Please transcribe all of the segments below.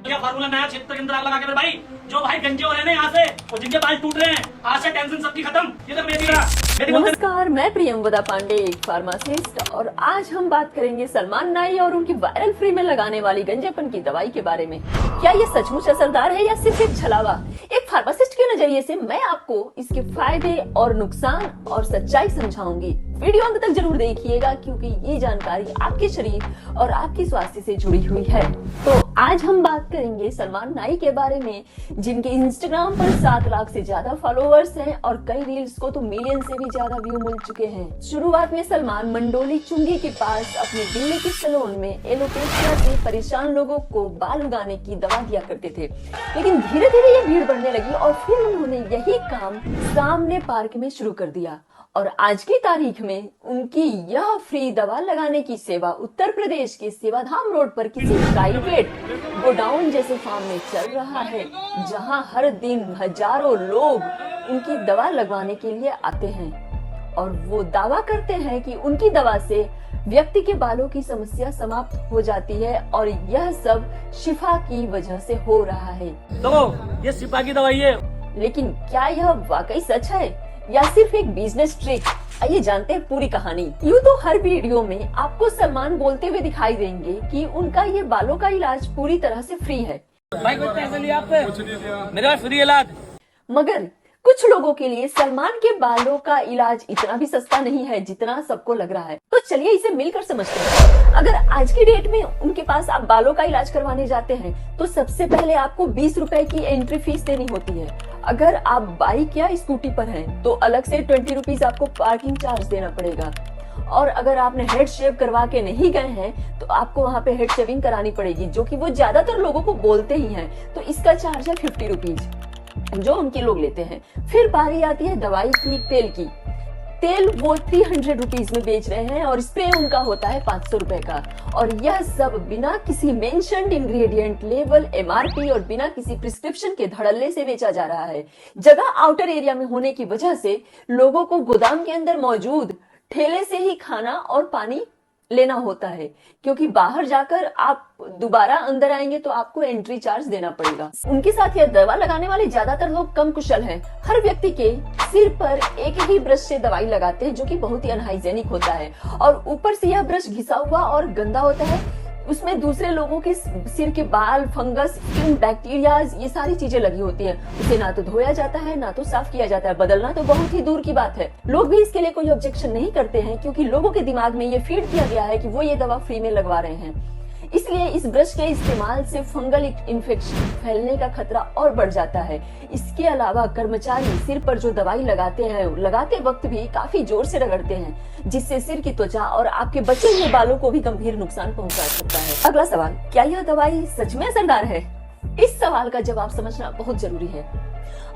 क्या फार्मूला नया क्षेत्र के अंदर आग लगा के भाई जो भाई गंजे हो रहे हैं यहाँ से और जिनके बाल टूट रहे हैं आज से टेंशन सबकी खत्म। ये तक मेरी नमस्कार, मैं प्रियंवदा पांडे, एक फार्मासिस्ट, और आज हम बात करेंगे सलमान नाई और उनकी वायरल फ्री में लगाने वाली गंजेपन की दवाई के बारे में। क्या ये सचमुच असरदार है या सिर्फ एक छलावा? एक फार्मासिस्ट के नजरिए से मैं आपको इसके फायदे और नुकसान और सच्चाई समझाऊंगी। वीडियो अंत तक जरूर देखिएगा क्योंकि ये जानकारी आपके शरीर और आपके स्वास्थ्य से जुड़ी हुई है। तो आज हम बात करेंगे सलमान नाई के बारे में, जिनके इंस्टाग्राम पर 7 लाख से ज्यादा फॉलोअर्स हैं और कई रील्स को तो मिलियन से भी ज्यादा व्यू मिल चुके हैं। शुरुआत में सलमान मंडोली चुंगी के पास अपने दिल्ली के सैलून में एलोपेशिया से परेशान लोगों को बाल उगाने की दवा दिया करते थे, लेकिन धीरे धीरे ये भीड़ बढ़ने लगी और फिर उन्होंने यही काम सामने पार्क में शुरू कर दिया। और आज की तारीख में उनकी यह फ्री दवा लगाने की सेवा उत्तर प्रदेश के सेवाधाम रोड पर किसी प्राइवेट गोडाउन जैसे फार्म में चल रहा है, जहां हर दिन हजारों लोग उनकी दवा लगवाने के लिए आते हैं और वो दावा करते हैं कि उनकी दवा से व्यक्ति के बालों की समस्या समाप्त हो जाती है और यह सब शिफा की वजह से हो रहा है। तो ये शिफा की दवाई है, लेकिन क्या यह वाकई सच है या सिर्फ एक बिजनेस ट्रिक? आइए जानते हैं पूरी कहानी। यूँ तो हर वीडियो में आपको सलमान बोलते हुए दिखाई देंगे कि उनका ये बालों का इलाज पूरी तरह से फ्री है। भाई कोई पैसे लिया आपसे? मेरे पास फ्री इलाज। मगर कुछ लोगों के लिए सलमान के बालों का इलाज इतना भी सस्ता नहीं है जितना सबको लग रहा है। तो चलिए इसे मिलकर समझते हैं। अगर आज की डेट में उनके पास आप बालों का इलाज करवाने जाते हैं तो सबसे पहले आपको 20 रुपए की एंट्री फीस देनी होती है। अगर आप बाइक या स्कूटी पर हैं तो अलग से 20 रुपीज आपको पार्किंग चार्ज देना पड़ेगा। और अगर आपने हेड शेव करवा के नहीं गए हैं तो आपको वहाँ पे हेड शेविंग करानी पड़ेगी, जो कि वो ज्यादातर लोगों को बोलते ही हैं। तो इसका चार्ज है 50 रुपीज जो उनके लोग लेते हैं। फिर बारी आती है दवाई की, तेल की। तेल वो 300 रुपीज में बेच रहे हैं और स्प्रे उनका होता है 500 रुपए का। और यह सब बिना किसी मेंशन्ड इंग्रेडिएंट लेवल, MRP और बिना किसी प्रिस्क्रिप्शन के धड़ल्ले से बेचा जा रहा है। जगह आउटर एरिया में होने की वजह से लोगों को गोदाम के अंदर मौजूद ठेले से ही खाना और पानी लेना होता है, क्योंकि बाहर जाकर आप दोबारा अंदर आएंगे तो आपको एंट्री चार्ज देना पड़ेगा। उनके साथ यह दवा लगाने वाले ज्यादातर लोग कम कुशल हैं। हर व्यक्ति के सिर पर एक ही ब्रश से दवाई लगाते हैं, जो कि बहुत ही अनहाइजेनिक होता है और ऊपर से यह ब्रश घिसा हुआ और गंदा होता है। उसमें दूसरे लोगों के सिर के बाल, फंगस, स्किन, बैक्टीरिया, ये सारी चीजें लगी होती हैं। उसे ना तो धोया जाता है ना तो साफ किया जाता है, बदलना तो बहुत ही दूर की बात है। लोग भी इसके लिए कोई ऑब्जेक्शन नहीं करते हैं क्योंकि लोगों के दिमाग में ये फीड किया गया है कि वो ये दवा फ्री में लगवा रहे हैं। इसलिए इस ब्रश के इस्तेमाल से फंगल इन्फेक्शन फैलने का खतरा और बढ़ जाता है। इसके अलावा कर्मचारी सिर पर जो दवाई लगाते हैं, लगाते वक्त भी काफी जोर से रगड़ते हैं, जिससे सिर की त्वचा और आपके बचे हुए बालों को भी गंभीर नुकसान पहुंचा सकता है। अगला सवाल, क्या यह दवाई सच में असरदार है? इस सवाल का जवाब समझना बहुत जरूरी है।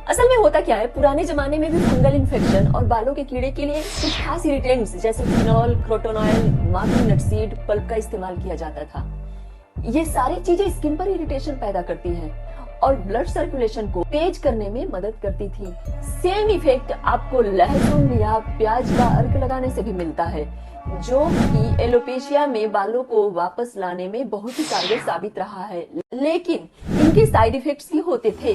असल में होता क्या है, पुराने जमाने में भी फंगल इन्फेक्शन और बालों के कीड़े के लिए कुछ खास इरिटेंट्स जैसे फिनॉल, क्रोटोनॉयल, माखी नट सीड पल्प का इस्तेमाल किया जाता था। ये सारी चीजें स्किन पर इरिटेशन पैदा करती हैं और ब्लड सर्कुलेशन को तेज करने में मदद करती थी। सेम इफेक्ट आपको लहसुन या प्याज का अर्क लगाने से भी मिलता है, जो कि एलोपेशिया में बालों को वापस लाने में बहुत ही कारगर साबित रहा है। लेकिन इनके साइड इफेक्ट्स भी होते थे।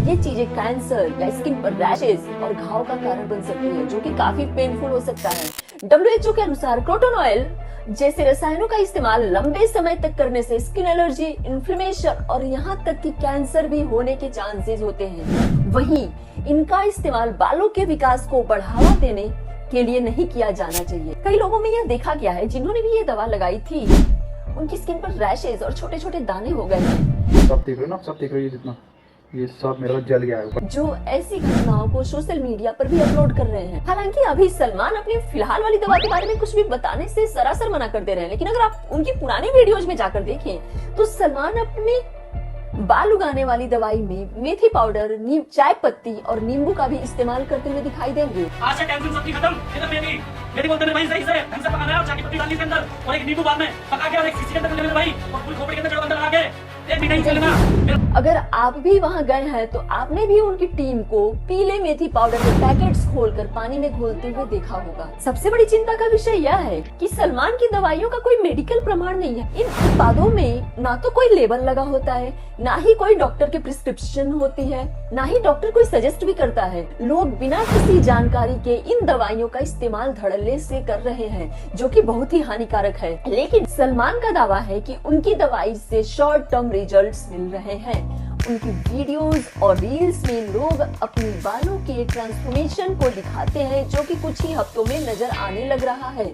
ये चीजें कैंसर या स्किन पर रैशेज और घाव का कारण बन सकती है, जो कि काफी पेनफुल हो सकता है। WHO के अनुसार क्रोटोनॉयल जैसे रसायनों का इस्तेमाल लंबे समय तक करने से स्किन एलर्जी, इन्फ्लेमेशन और यहाँ तक कि कैंसर भी होने के चांसेस होते हैं। वहीं इनका इस्तेमाल बालों के विकास को बढ़ावा देने के लिए नहीं किया जाना चाहिए। कई लोगों में यह देखा गया है जिन्होंने भी ये दवा लगाई थी, उनकी स्किन पर रैशेज और छोटे छोटे दाने हो गए हैं। सब देख रहे हो ना, सब देख रहे हो, जितना ये सब मेरा जल गया है। जो ऐसी घटनाओं को सोशल मीडिया पर भी अपलोड कर रहे हैं। हालांकि अभी सलमान अपनी फिलहाल वाली दवा के बारे में कुछ भी बताने से सरासर मना कर दे रहे हैं, लेकिन अगर आप उनकी पुरानी वीडियोज में जाकर देखें तो सलमान अपनी बाल उगाने वाली दवाई में मेथी पाउडर, चाय पत्ती और नींबू का भी इस्तेमाल करते हुए दिखाई देंगे। आज से टेंशन सबकी खत्म। ये तक मेरी बोलते भाई सही से ढंग से पकाना है और चाय की पत्ती डालनी इसके अंदर और एक नींबू बाद में पका के और एक शीशी के अंदर ले लेना भाई और पूरी खोपड़ी के अंदर जो अंदर लगा के 1 महीना ही चलेगा। अगर आप भी वहां गए हैं तो आपने भी उनकी टीम को पीले मेथी पाउडर के पैकेट्स खोलकर पानी में घोलते हुए देखा होगा। सबसे बड़ी चिंता का विषय यह है कि सलमान की दवाइयों का कोई मेडिकल प्रमाण नहीं है। इन उत्पादों में ना तो कोई लेबल लगा होता है, ना ही कोई डॉक्टर की प्रिस्क्रिप्शन होती है, ना ही डॉक्टर कोई सजेस्ट भी करता है। लोग बिना किसी जानकारी के इन दवाइयों का इस्तेमाल धड़ल्ले से कर रहे हैं, जो कि बहुत ही हानिकारक है। लेकिन सलमान का दावा है कि उनकी दवाई से शॉर्ट टर्म रिजल्ट्स मिल रहे हैं। उनकी वीडियोस और रील्स में लोग अपने बालों के ट्रांसफॉर्मेशन को दिखाते हैं, जो कि कुछ ही हफ्तों में नजर आने लग रहा है।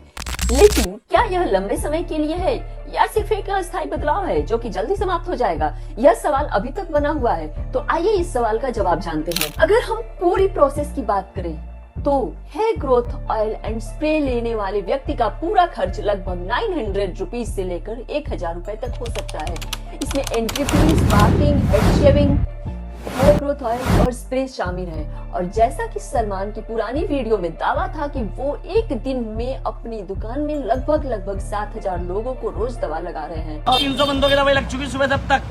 लेकिन क्या यह लंबे समय के लिए है या सिर्फ एक अस्थायी बदलाव है जो कि जल्दी समाप्त हो जाएगा? यह सवाल अभी तक बना हुआ है। तो आइए इस सवाल का जवाब जानते हैं। अगर हम पूरी प्रोसेस की बात करें तो hair growth oil and spray लेने वाले व्यक्ति का पूरा खर्च लगभग 900 रुपीज से लेकर 1000 रुपए तक हो सकता है। इसमें entry fees, parking, head shaving, hair growth oil और स्प्रे शामिल है। और जैसा कि सलमान की पुरानी वीडियो में दावा था कि वो एक दिन में अपनी दुकान में लगभग 7000 लोगों को रोज दवा लगा रहे हैं। 300 बंदों की दवाई लग चुकी सुबह तब तक,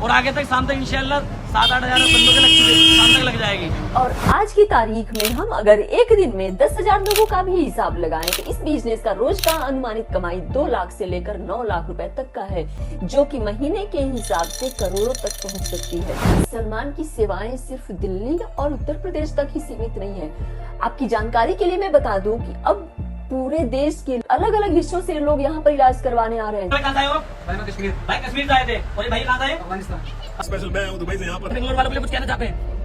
और आगे तक शाम तक इंशाल्लाह 7-8 हजार बंदों के लग चुके, शाम तक लग जाएगी। और आज की तारीख में हम अगर एक दिन में 10,000 लोगों का भी हिसाब लगाएं तो इस बिजनेस का रोज का अनुमानित कमाई 2 लाख से लेकर 9 लाख रुपए तक का है, जो कि महीने के हिसाब से करोड़ों तक पहुंच सकती है। सलमान की सेवाएं सिर्फ दिल्ली और उत्तर प्रदेश तक ही सीमित नहीं है। आपकी जानकारी के लिए मैं बता दूं कि अब पूरे देश के अलग अलग हिस्सों से लोग यहाँ पर इलाज करवाने आ रहे हैं। कहाँ से आए हो? भाई मैं कश्मीर भाई कश्मीर से आए थे। और ये भाई कहाँ से आए? अफगानिस्तान स्पेशल मैं हूं दुबई से यहाँ पर। बेंगलोर वालों के लिए कुछ कहना चाहते हैं?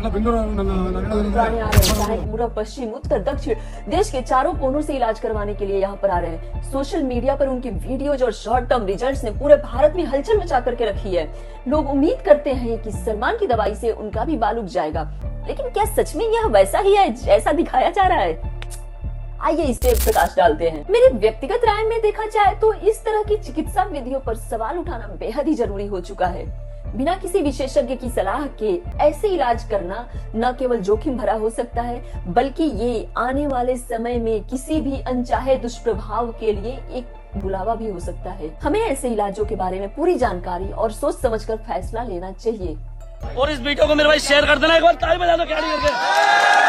करवाने आ रहे हैं, चाहे पूरा पश्चिम, उत्तर, दक्षिण, देश के चारों कोनों से इलाज करवाने के लिए यहाँ पर आ रहे हैं। सोशल मीडिया पर उनके वीडियोज और शॉर्ट टर्म रिजल्ट्स ने पूरे भारत में हलचल मचा करके रखी है। लोग उम्मीद करते हैं कि सलमान की दवाई से उनका भी बाल उग जाएगा, लेकिन क्या सच में यह वैसा ही है जैसा दिखाया जा रहा है? आइए इस पे प्रकाश डालते हैं। मेरे व्यक्तिगत राय में देखा जाए तो इस तरह की चिकित्सा विधियों पर सवाल उठाना बेहद ही जरूरी हो चुका है। बिना किसी विशेषज्ञ की सलाह के ऐसे इलाज करना न केवल जोखिम भरा हो सकता है, बल्कि ये आने वाले समय में किसी भी अनचाहे दुष्प्रभाव के लिए एक बुलावा भी हो सकता है। हमें ऐसे इलाजों के बारे में पूरी जानकारी और सोच समझकर फैसला लेना चाहिए। और इस वीडियो को मेरे भाई शेयर कर देना, एक बार ताली बजा दो क्या नहीं करके।